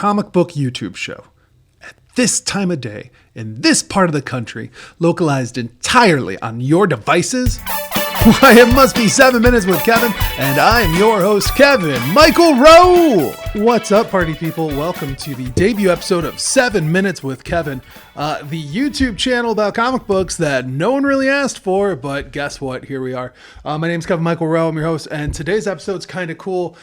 comic book YouTube show. At this time of day, in this part of the country, localized entirely on your devices? Why, it must be 7 Minutes with Kevin, and I'm your host, Kevin, Michael Rowe. What's up, party people? Welcome to the debut episode of 7 Minutes with Kevin, the YouTube channel about comic books that no one really asked for, but guess what? Here we are. My name's Kevin Michael Rowe. I'm your host, and today's episode's kind of cool.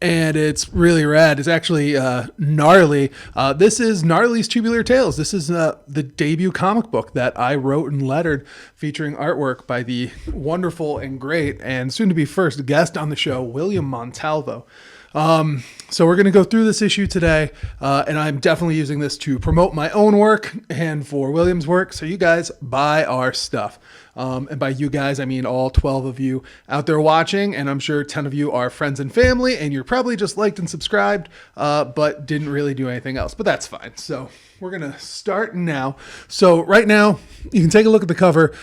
And it's really rad. It's actually N.A.R.L.I. This is N.A.R.L.I's Tubular Tales. This is the debut comic book that I wrote and lettered, featuring artwork by the wonderful and great and soon-to-be first guest on the show, William Montalvo. So we're going to go through this issue today, and I'm definitely using this to promote my own work and for William's work, so you guys buy our stuff. And by you guys, I mean all 12 of you out there watching, and I'm sure 10 of you are friends and family, and you're probably just liked and subscribed, but didn't really do anything else, but that's fine. So we're going to start now. So right now, you can take a look at the cover.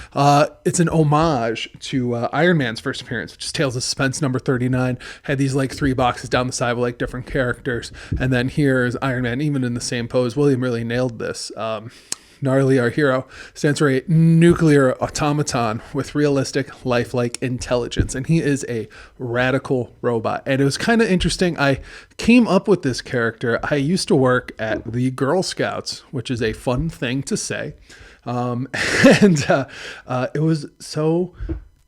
It's an homage to Iron Man's first appearance, which is Tales of Suspense number 39. Had these like 3 boxes down the side with like different characters. And then here's Iron Man, even in the same pose. William really nailed this. N.A.R.L.I, our hero, stands for a nuclear automaton with realistic, lifelike intelligence. And he is a radical robot. And it was kind of interesting. I came up with this character. I used to work at the Girl Scouts, which is a fun thing to say. It was so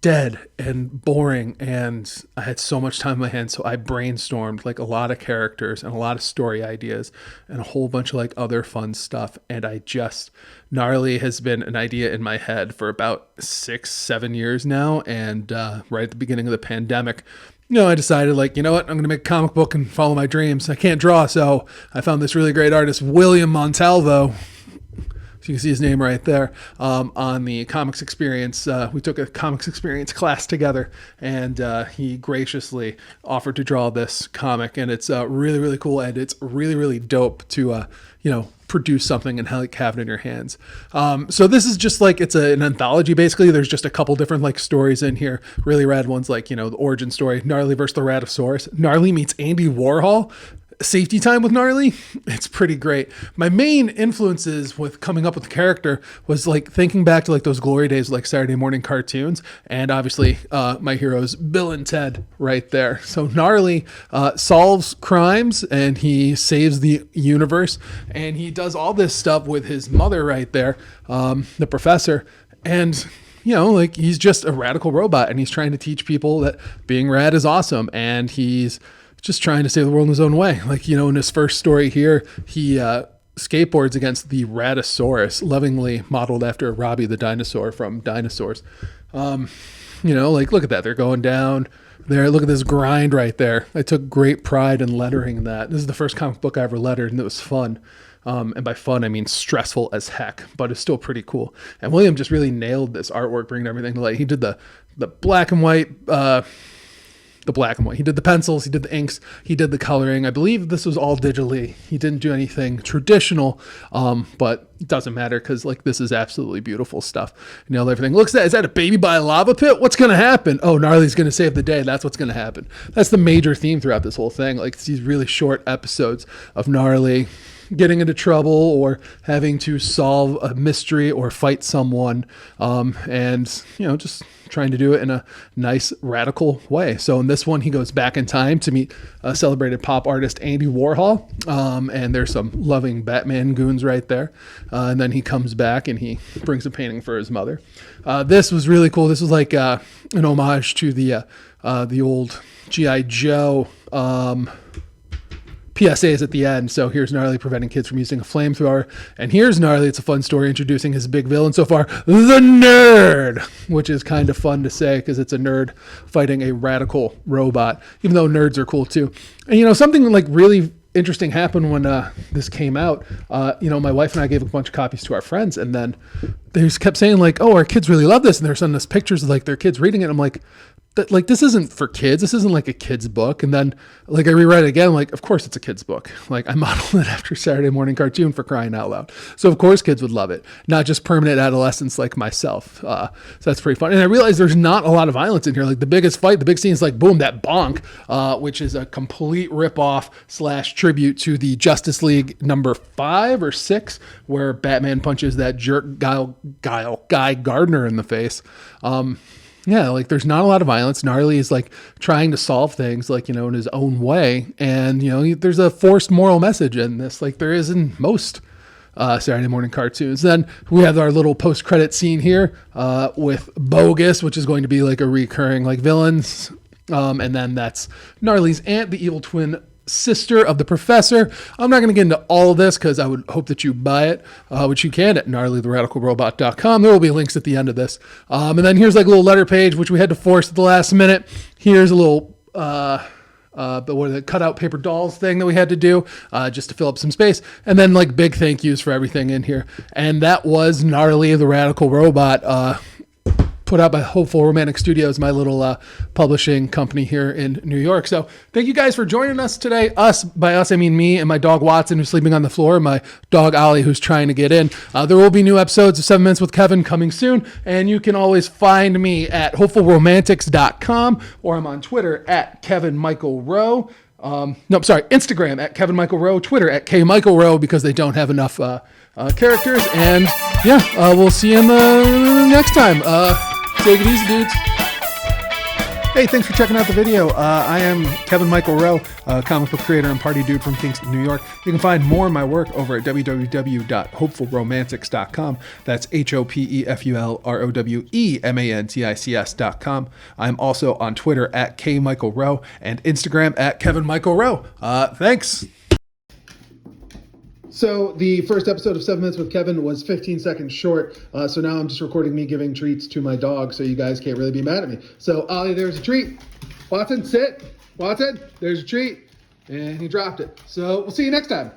dead and boring, and I had so much time on my hands, so I brainstormed like a lot of characters and a lot of story ideas and a whole bunch of like other fun stuff. And N.A.R.L.I has been an idea in my head for about 6-7 years now, and right at the beginning of the pandemic, I decided like, you know what, I'm going to make a comic book and follow my dreams. I can't draw, so I found this really great artist, William Montalvo. You can see his name right there, on the Comics Experience. We took a Comics Experience class together, and he graciously offered to draw this comic, and it's really, really cool, and it's really, really dope to, produce something and have it in your hands. So this is just like, it's an anthology, basically. There's just a couple different like stories in here, really rad ones, like, the origin story, N.A.R.L.I versus the Ratosaurus. N.A.R.L.I meets Andy Warhol. Safety time with N.A.R.L.I. It's pretty great. My main influences with coming up with the character was like thinking back to like those glory days, like Saturday morning cartoons, and obviously my heroes Bill and Ted right there. So N.A.R.L.I solves crimes and he saves the universe, and he does all this stuff with his mother right there, the professor, and like he's just a radical robot, and he's trying to teach people that being rad is awesome, and he's just trying to save the world in his own way. Like, in his first story here, he skateboards against the Ratosaurus, lovingly modeled after Robbie the dinosaur from Dinosaurs. Like, look at that. They're going down there. Look at this grind right there. I took great pride in lettering that. This is the first comic book I ever lettered, and it was fun. And by fun, I mean stressful as heck, but it's still pretty cool. And William just really nailed this artwork, bringing everything to light. He did the black and white, He did the pencils, he did the inks, he did the coloring. I believe this was all digitally. He didn't do anything traditional, but it doesn't matter because like this is absolutely beautiful stuff. Nailed everything. Is that a baby by a lava pit? What's going to happen? Oh, N.A.R.L.I's going to save the day. That's what's going to happen. That's the major theme throughout this whole thing. Like these really short episodes of N.A.R.L.I getting into trouble or having to solve a mystery or fight someone, and just trying to do it in a nice radical way. So in this one, he goes back in time to meet a celebrated pop artist Andy Warhol, and there's some loving Batman goons right there, and then he comes back and he brings a painting for his mother. This was really cool. This was like an homage to the old G.I. Joe PSAs at the end. So here's N.A.R.L.I preventing kids from using a flamethrower. And here's N.A.R.L.I. It's a fun story introducing his big villain so far, the nerd, which is kind of fun to say because it's a nerd fighting a radical robot, even though nerds are cool too. And something like really interesting happened when this came out. My wife and I gave a bunch of copies to our friends, and then they just kept saying like, oh, our kids really love this. And they're sending us pictures of like their kids reading it. I'm like, that like this isn't for kids. This isn't like a kid's book. And then like I reread it again, like of course it's a kid's book. Like I modeled it after Saturday morning cartoon, for crying out loud. So of course kids would love it, not just permanent adolescents like myself. So that's pretty fun. And I realized there's not a lot of violence in here. Like the biggest fight, the big scene is like boom, that bonk, which is a complete ripoff / tribute to the Justice League number 5 or 6, where Batman punches that jerk Guy Gardner in the face. Yeah, like there's not a lot of violence. Gnarly is like trying to solve things like, in his own way. And, there's a forced moral message in this, like there is in most Saturday morning cartoons. Then we have our little post-credit scene here with Bogus, which is going to be like a recurring like villains. And then that's Gnarly's aunt, the evil twin sister of the professor. I'm not going to get into all of this because I would hope that you buy it, which you can at gnarlytheradicalrobot.com. There will be links at the end of this. And then here's like a little letter page, which we had to force at the last minute. Here's a little the cutout paper dolls thing that we had to do just to fill up some space. And then like big thank yous for everything in here. And that was Gnarly the Radical Robot, put out by Hopeful Romantic Studios, my little publishing company here in New York. So thank you guys for joining us today. By us, I mean me and my dog Watson, who's sleeping on the floor, and my dog Ollie, who's trying to get in. There will be new episodes of 7 Minutes with Kevin coming soon, and you can always find me at hopefulromantics.com, or I'm on Twitter at Kevin Michael Rowe. Instagram at Kevin Michael Rowe, Twitter at K Michael Rowe, because they don't have enough characters. And we'll see you in the next time. Take it easy, dudes. Hey, thanks for checking out the video. I am Kevin Michael Rowe, comic book creator and party dude from Kingston, New York. You can find more of my work over at www.hopefulromantics.com. That's HOPEFULROWEMANTICS.com. I'm also on Twitter at K Michael Rowe and Instagram at Kevin Michael Rowe. Thanks. So the first episode of 7 Minutes with Kevin was 15 seconds short. So now I'm just recording me giving treats to my dog, so you guys can't really be mad at me. So Ollie, there's a treat. Watson, sit. Watson, there's a treat. And he dropped it. So we'll see you next time.